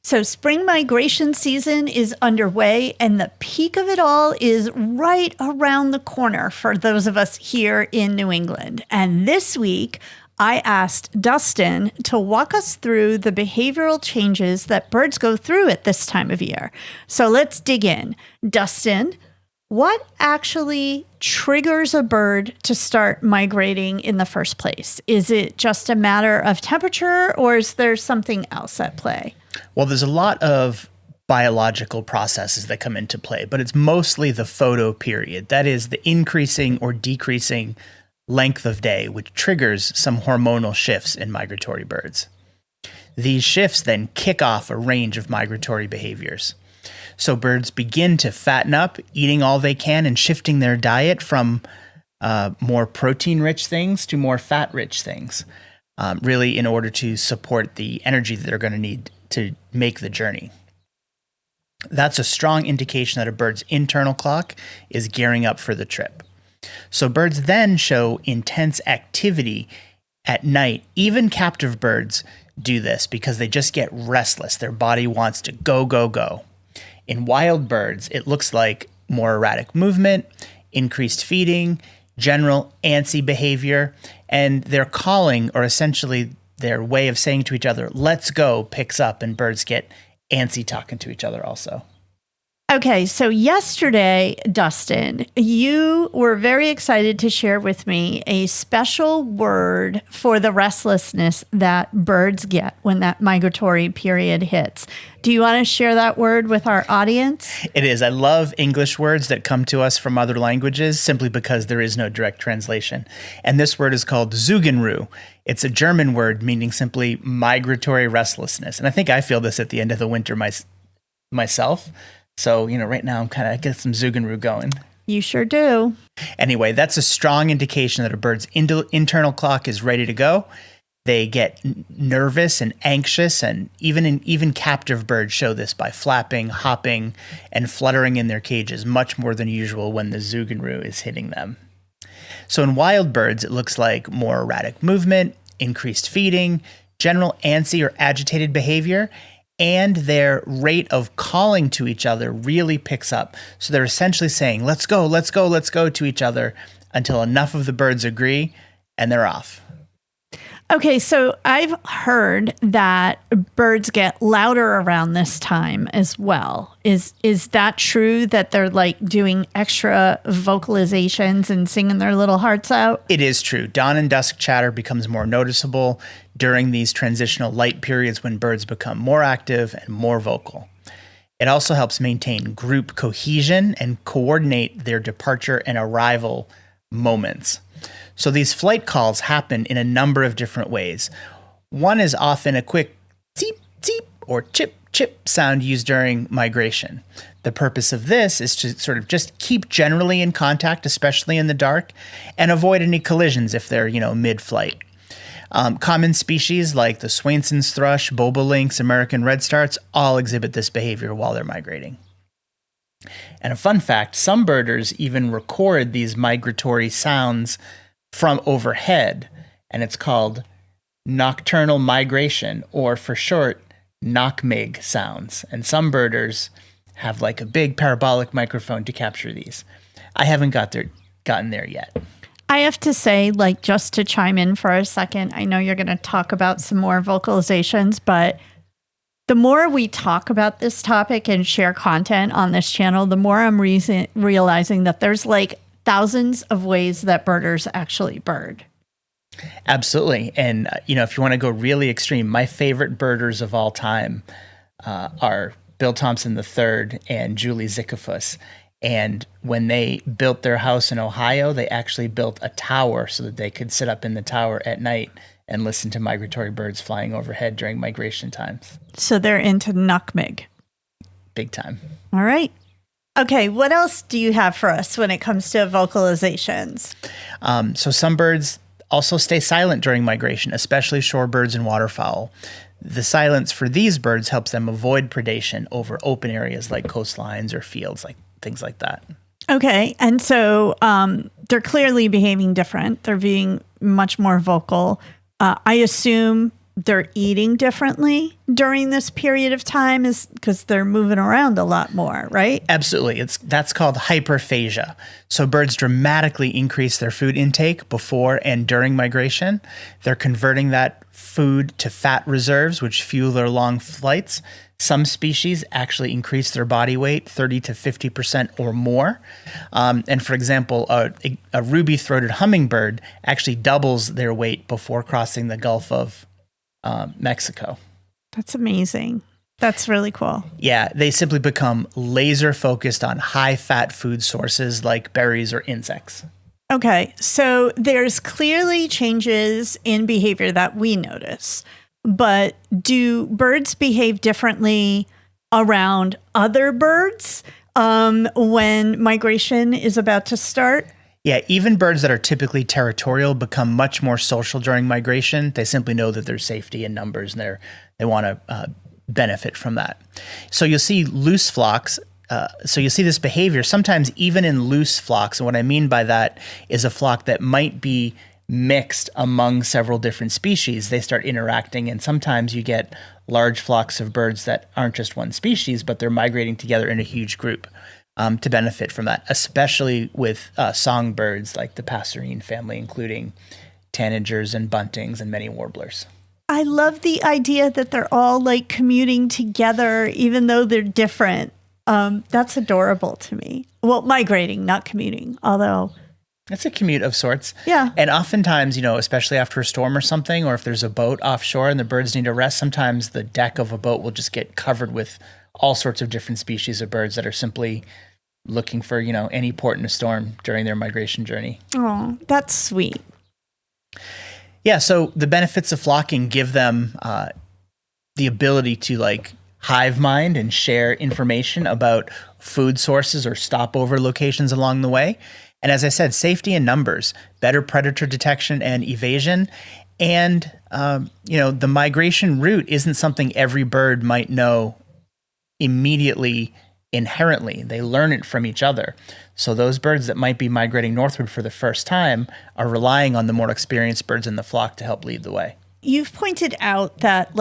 So spring migration season is underway, and the peak of it all is right around the corner for those of us here in New England. And this week, I asked Dustin to walk us through the behavioral changes that birds go through at this time of year. So let's dig in. Dustin, what actually triggers a bird to start migrating in the first place? Is it just a matter of temperature, or is there something else at play? Well, there's a lot of biological processes that come into play, but it's mostly the photo period. That is the increasing or decreasing length of day, which triggers some hormonal shifts in migratory birds. These shifts then kick off a range of migratory behaviors. So birds begin to fatten up, eating all they can and shifting their diet from more protein-rich things to more fat-rich things, really in order to support the energy that they're going to need to make the journey. That's a strong indication that a bird's internal clock is gearing up for the trip. So birds then show intense activity at night. Even captive birds do this because they just get restless. Their body wants to go, go, go. In wild birds, it looks like more erratic movement, increased feeding, general antsy behavior, and their calling, or essentially their way of saying to each other, let's go, picks up, and birds get antsy talking to each other also. Okay, so yesterday, Dustin, you were very excited to share with me a special word for the restlessness that birds get when that migratory period hits. Do you want to share that word with our audience? It is. I love English words that come to us from other languages simply because there is no direct translation. And this word is called Zugunruhe. It's a German word meaning simply migratory restlessness. And I think I feel this at the end of the winter myself. So, right now I'm kind of get some Zugunruhe going. You sure do. Anyway, that's a strong indication that a bird's internal clock is ready to go. They get nervous and anxious, and even captive birds show this by flapping, hopping, and fluttering in their cages much more than usual when the Zugunruhe is hitting them. So in wild birds, it looks like more erratic movement, increased feeding, general antsy or agitated behavior, and their rate of calling to each other really picks up. So they're essentially saying, let's go, let's go, let's go to each other until enough of the birds agree and they're off. Okay, so I've heard that birds get louder around this time as well. Is that true, that they're like doing extra vocalizations and singing their little hearts out? It is true. Dawn and dusk chatter becomes more noticeable during these transitional light periods when birds become more active and more vocal. It also helps maintain group cohesion and coordinate their departure and arrival moments. So these flight calls happen in a number of different ways. One is often a quick zeep, zeep, or chip, chip sound used during migration. The purpose of this is to sort of just keep generally in contact, especially in the dark, and avoid any collisions if they're, mid-flight. Common species like the Swainson's thrush, bobolinks, American redstarts all exhibit this behavior while they're migrating. And a fun fact, some birders even record these migratory sounds from overhead, and it's called nocturnal migration, or for short, knock-mig sounds. And some birders have like a big parabolic microphone to capture these. I haven't gotten there yet. I have to say, just to chime in for a second, I know you're going to talk about some more vocalizations, but the more we talk about this topic and share content on this channel, the more I'm realizing that there's thousands of ways that birders actually bird. Absolutely. And, if you want to go really extreme, my favorite birders of all time are Bill Thompson III and Julie Zickafuss. And when they built their house in Ohio, they actually built a tower so that they could sit up in the tower at night and listen to migratory birds flying overhead during migration times. So they're into nutmeg. Big time. All right. Okay, what else do you have for us when it comes to vocalizations? So some birds also stay silent during migration, especially shorebirds and waterfowl. The silence for these birds helps them avoid predation over open areas like coastlines or fields, like things like that. Okay, and so they're clearly behaving different. They're being much more vocal. I assume they're eating differently during this period of time is because they're moving around a lot more, right? Absolutely. That's called hyperphagia. So birds dramatically increase their food intake before and during migration. They're converting that food to fat reserves, which fuel their long flights. Some species actually increase their body weight 30 to 50% or more. And for example, a ruby-throated hummingbird actually doubles their weight before crossing the Gulf of Mexico. That's amazing. That's really cool. Yeah, they simply become laser focused on high-fat food sources like berries or insects. Okay, so there's clearly changes in behavior that we notice. But do birds behave differently around other birds when migration is about to start? Yeah, even birds that are typically territorial become much more social during migration. They simply know that there's safety in numbers and they want to benefit from that. So you'll see loose flocks. So you see this behavior sometimes even in loose flocks. And what I mean by that is a flock that might be mixed among several different species. They start interacting, and sometimes you get large flocks of birds that aren't just one species, but they're migrating together in a huge group to benefit from that, especially with songbirds like the passerine family, including tanagers and buntings and many warblers. I love the idea that they're all like commuting together, even though they're different. That's adorable to me. Well, migrating, not commuting, although... It's a commute of sorts. Yeah. And oftentimes, especially after a storm or something, or if there's a boat offshore and the birds need to rest, sometimes the deck of a boat will just get covered with all sorts of different species of birds that are simply looking for, any port in a storm during their migration journey. Oh, that's sweet. Yeah. So the benefits of flocking give them the ability to hive mind and share information about food sources or stopover locations along the way. And as I said, safety in numbers, better predator detection and evasion. And, the migration route isn't something every bird might know immediately, inherently. They learn it from each other. So those birds that might be migrating northward for the first time are relying on the more experienced birds in the flock to help lead the way. You've pointed out that,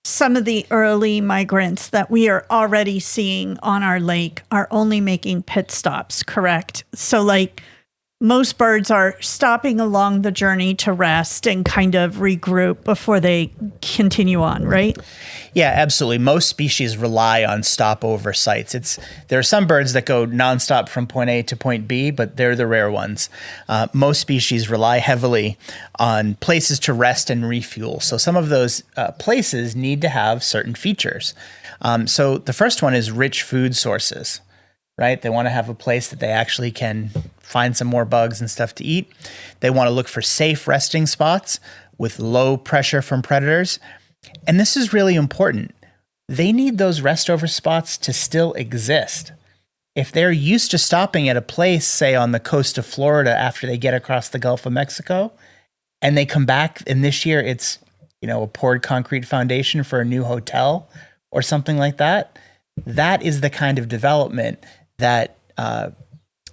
some of the early migrants that we are already seeing on our lake are only making pit stops, correct? So most birds are stopping along the journey to rest and kind of regroup before they continue on, right? Yeah, absolutely. Most species rely on stopover sites. There are some birds that go nonstop from point A to point B, but they're the rare ones. Most species rely heavily on places to rest and refuel. So some of those places need to have certain features. So the first one is rich food sources, right? They want to have a place that they actually can find some more bugs and stuff to eat. They want to look for safe resting spots with low pressure from predators. And this is really important. They need those restover spots to still exist. If they're used to stopping at a place, say on the coast of Florida after they get across the Gulf of Mexico, and they come back and this year it's, a poured concrete foundation for a new hotel or something like that, that is the kind of development that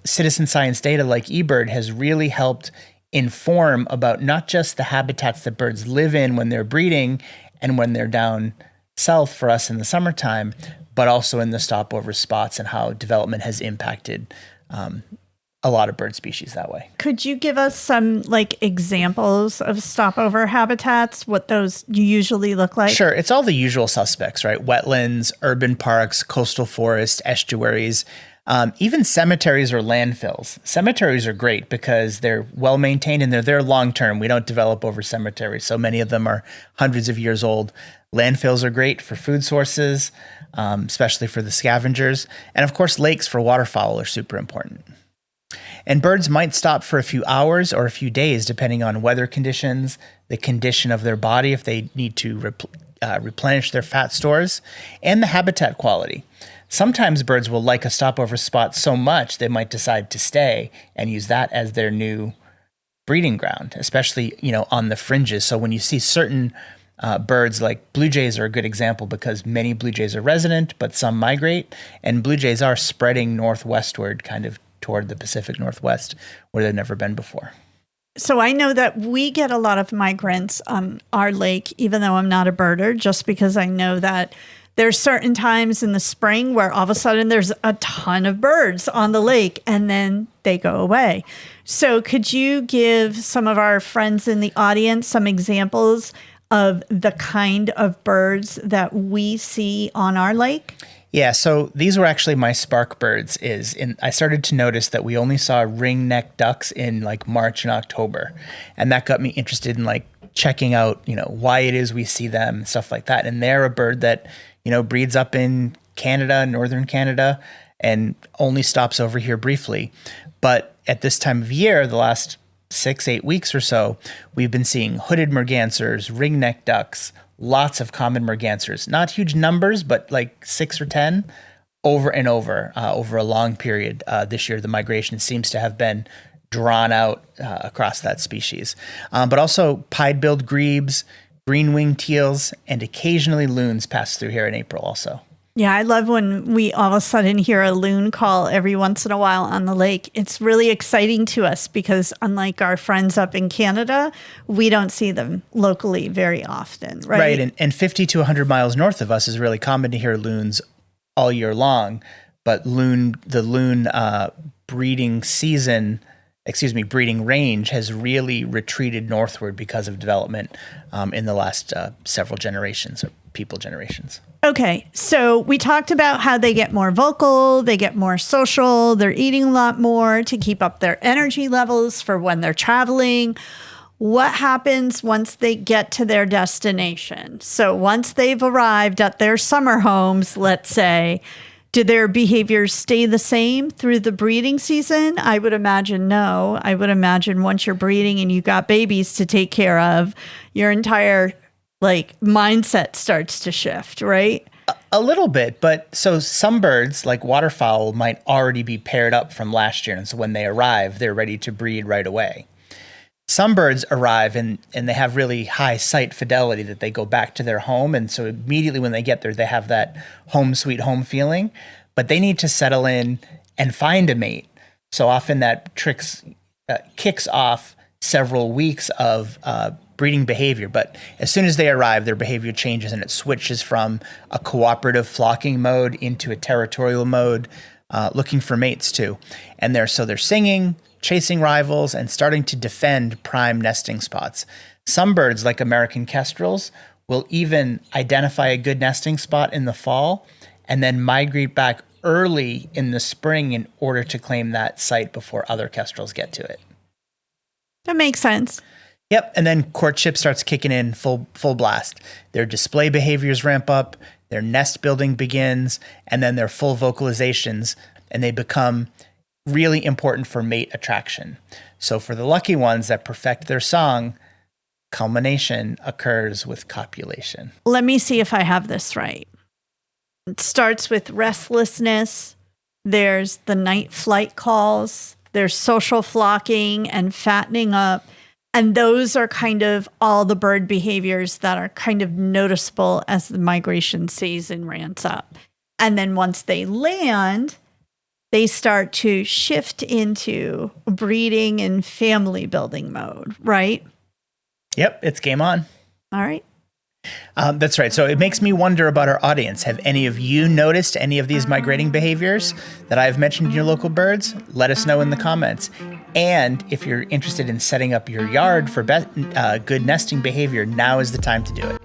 citizen science data like eBird has really helped inform about not just the habitats that birds live in when they're breeding and when they're down south for us in the summertime, but also in the stopover spots and how development has impacted a lot of bird species that way. Could you give us some examples of stopover habitats, what those usually look like? Sure. It's all the usual suspects, right? Wetlands, urban parks, coastal forests, estuaries, even cemeteries or landfills. Cemeteries are great because they're well maintained and they're there long term. We don't develop over cemeteries. So many of them are hundreds of years old. Landfills are great for food sources, especially for the scavengers. And of course, lakes for waterfowl are super important. And birds might stop for a few hours or a few days, depending on weather conditions, the condition of their body, if they need to replenish their fat stores, and the habitat quality. Sometimes birds will like a stopover spot so much they might decide to stay and use that as their new breeding ground, especially, on the fringes. So when you see certain birds like blue jays are a good example because many blue jays are resident, but some migrate, and blue jays are spreading northwestward, kind of toward the Pacific Northwest where they've never been before. So I know that we get a lot of migrants on our lake, even though I'm not a birder, just because I know that there's certain times in the spring where all of a sudden there's a ton of birds on the lake and then they go away. So could you give some of our friends in the audience some examples of the kind of birds that we see on our lake? Yeah, so these were actually my spark birds. I started to notice that we only saw ring-necked ducks in like March and October, and that got me interested in like checking out, why it is we see them and stuff like that. And they're a bird that, breeds up in Canada, northern Canada, and only stops over here briefly. But at this time of year, the last 6-8 weeks or so, we've been seeing hooded mergansers, ring-necked ducks, lots of common mergansers, not huge numbers, but like 6 or 10 over and over a long period. This year, the migration seems to have been drawn out across that species. But also pied-billed grebes, green-winged teals, and occasionally loons pass through here in April also. Yeah, I love when we all of a sudden hear a loon call every once in a while on the lake. It's really exciting to us because unlike our friends up in Canada, we don't see them locally very often, right? Right, and 50 to 100 miles north of us is really common to hear loons all year long, but the loon breeding range has really retreated northward because of development in the last several generations, or people generations. Okay, so we talked about how they get more vocal, they get more social, they're eating a lot more to keep up their energy levels for when they're traveling. What happens once they get to their destination? So once they've arrived at their summer homes, let's say, do their behaviors stay the same through the breeding season? I would imagine no. I would imagine once you're breeding and you've got babies to take care of, your entire mindset starts to shift, right? A little bit, but so some birds, like waterfowl, might already be paired up from last year, and so when they arrive, they're ready to breed right away. Some birds arrive and they have really high site fidelity that they go back to their home, and so immediately when they get there, they have that home sweet home feeling, but they need to settle in and find a mate. So often that kicks off several weeks of breeding behavior, but as soon as they arrive, their behavior changes and it switches from a cooperative flocking mode into a territorial mode, looking for mates too. And they're singing, chasing rivals, and starting to defend prime nesting spots. Some birds, like American kestrels, will even identify a good nesting spot in the fall and then migrate back early in the spring in order to claim that site before other kestrels get to it. That makes sense. Yep, and then courtship starts kicking in full blast. Their display behaviors ramp up, their nest building begins, and then their full vocalizations, and they become really important for mate attraction. So for the lucky ones that perfect their song, culmination occurs with copulation. Let me see if I have this right. It starts with restlessness. There's the night flight calls. There's social flocking and fattening up. And those are kind of all the bird behaviors that are kind of noticeable as the migration season ramps up. And then once they land, they start to shift into breeding and family building mode, right? Yep, it's game on. All right. That's right. So it makes me wonder about our audience. Have any of you noticed any of these migrating behaviors that I've mentioned in your local birds? Let us know in the comments. And if you're interested in setting up your yard for good nesting behavior, now is the time to do it.